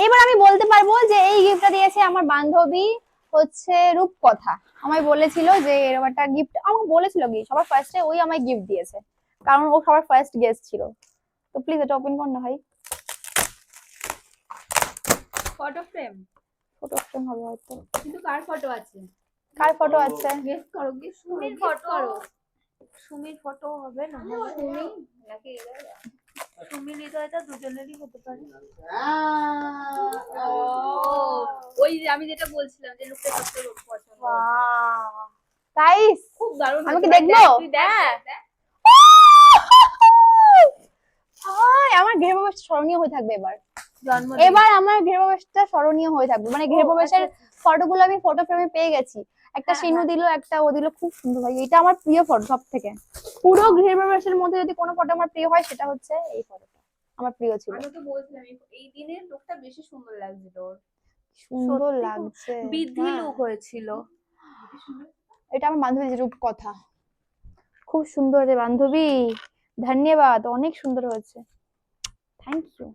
এবার আমি বলতে পারবো যে এই গিফটটা দিয়েছে আমার বান্ধবী হচ্ছে রূপকথা। আমায় বলেছিল যে এরকম একটা গিফট আমাকে বলেছিল, কি সবার ফার্স্টে ওই আমায় গিফট দিয়েছে, কারণ ও সবার ফার্স্ট গেস্ট ছিল। তো প্লিজ এটা ওপেন কর না ভাই। Photo frame. ফটো ফ্রেম হবে হয়তো। কিন্তু কার ফটো আছে? কার ফটো আছে? গেস করো, গেস সুমির ফটো। সুমির ফটো হবে না? সুমি নাকি সুমি হৃদয়টা দুজনেরই হতে পারে। ওই যে আমি যেটা বলছিলাম যে লুকটা সবচেয়ে পছন্দ। গাইস খুব দারুণ। আমি কি দেখবো? হ্যাঁ আমার গৃহপ্রবেশ স্মরণীয় হয়ে থাকবে এবার। জন্মদিন। এবার আমার গৃহপ্রবেশটা স্মরণীয় হয়ে থাকবে, মানে গৃহপ্রবেশের ফটোগুলো আমি ফটো ফ্রেমে পেয়ে গেছি। একটা সিনু দিল, একটা ও দিল, খুব সুন্দর ভাই। এটা আমার প্রিয় ফটো সব থেকে। পুরো গৃহপ্রবেশের মধ্যে যদি কোনো ফটো আমার প্রিয় হয় সেটা হচ্ছে এই ফটোটা, আমার প্রিয় ছিল। আমি তো বলছিলাম এই দিনের লুকটা বেশি সুন্দর লাগছিল ওর। সুন্দর লাগছে, বৃদ্ধি লুক হয়েছিল। এটা আমার বান্ধবীর রূপকথা, খুব সুন্দর রে বান্ধবী, ধন্যবাদ, অনেক সুন্দর হয়েছে, থ্যাংক ইউ।